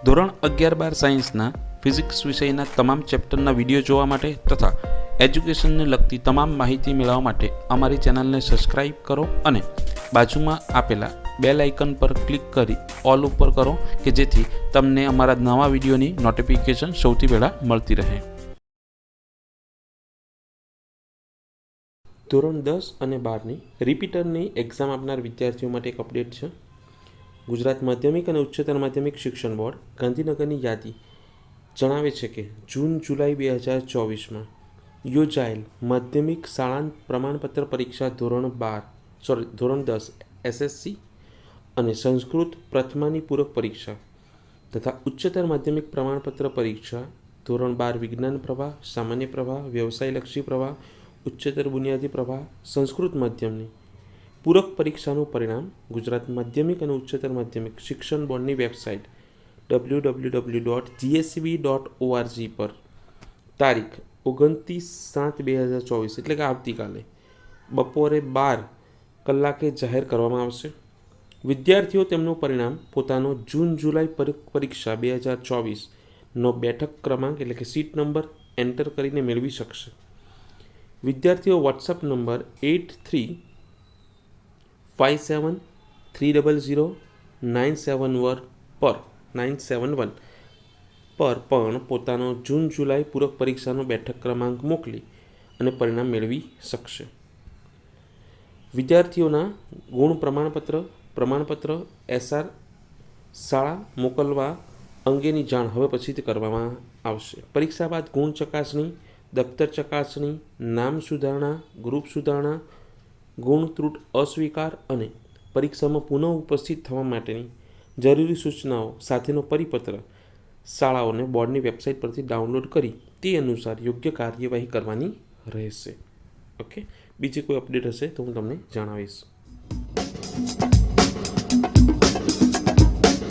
ધોરણ 11-12 સાયન્સના ફિઝિક્સ વિષયના તમામ ચેપ્ટરના વિડીયો જોવા માટે તથા એજ્યુકેશનને લગતી તમામ માહિતી મેળવવા માટે અમારી ચેનલને સબસ્ક્રાઇબ કરો અને બાજુમાં આપેલા બેલ આઇકન પર ક્લિક કરી ઓલ ઉપર કરો કે જેથી તમને અમારા નવા વિડીયોની નોટિફિકેશન સૌથી પહેલાં મળતી રહે. ધોરણ 10 અને 12ની રિપીટરની એક્ઝામ આપનાર વિદ્યાર્થીઓ માટે એક અપડેટ છે. ગુજરાત માધ્યમિક અને ઉચ્ચતર માધ્યમિક શિક્ષણ બોર્ડ ગાંધીનગરની યાદી જણાવે છે કે જૂન-જુલાઈ 2024માં યોજાયેલ માધ્યમિક શાળાંત પ્રમાણપત્ર પરીક્ષા ધોરણ 10 SSC અને સંસ્કૃત પ્રથમાની પૂરક પરીક્ષા તથા ઉચ્ચતર માધ્યમિક પ્રમાણપત્ર પરીક્ષા ધોરણ 12 વિજ્ઞાન પ્રવાહ, સામાન્ય પ્રવાહ, વ્યવસાયલક્ષી પ્રવાહ, ઉચ્ચતર બુનિયાદી પ્રવાહ, સંસ્કૃત માધ્યમની પૂરક પરીક્ષાનું પરિણામ ગુજરાત માધ્યમિક અને ઉચ્ચતર માધ્યમિક શિક્ષણ બોર્ડની વેબસાઇટ www.gscb.org પર તારીખ 29/7/2024 એટલે કે આવતીકાલે બપોરે 12 કલાકે જાહેર કરવામાં આવશે. વિદ્યાર્થીઓ તેમનું પરિણામ પોતાનો જૂન-જુલાઈ પરીક્ષા 2024નો બેઠક ક્રમાંક એટલે કે સીટ નંબર એન્ટર કરીને મેળવી શકશે. વિદ્યાર્થીઓ વોટ્સઅપ નંબર 8357300971 પર પણ પોતાનો જૂન-જુલાઈ પૂરક પરીક્ષાનો બેઠક ક્રમાંક મોકલી અને પરિણામ મેળવી શકશે. વિદ્યાર્થીઓના ગુણ પ્રમાણપત્ર SR શાળા મોકલવા અંગેની જાણ હવે પછીથી કરવામાં આવશે. પરીક્ષા બાદ ગુણ ચકાસણી, દફતર ચકાસણી, નામ સુધારણા, ગ્રુપ સુધારણા, ગુણ ત્રુટ અસ્વીકાર અને પરીક્ષામાં પુનઃ ઉપસ્થિત થવા માટેની જરૂરી સૂચનાઓ સાથેનો પરિપત્ર શાળાઓને બોર્ડની વેબસાઇટ પરથી ડાઉનલોડ કરી તે અનુસાર યોગ્ય કાર્યવાહી કરવાની રહેશે. ઓકે, બીજી કોઈ અપડેટ હશે તો હું તમને જણાવીશ.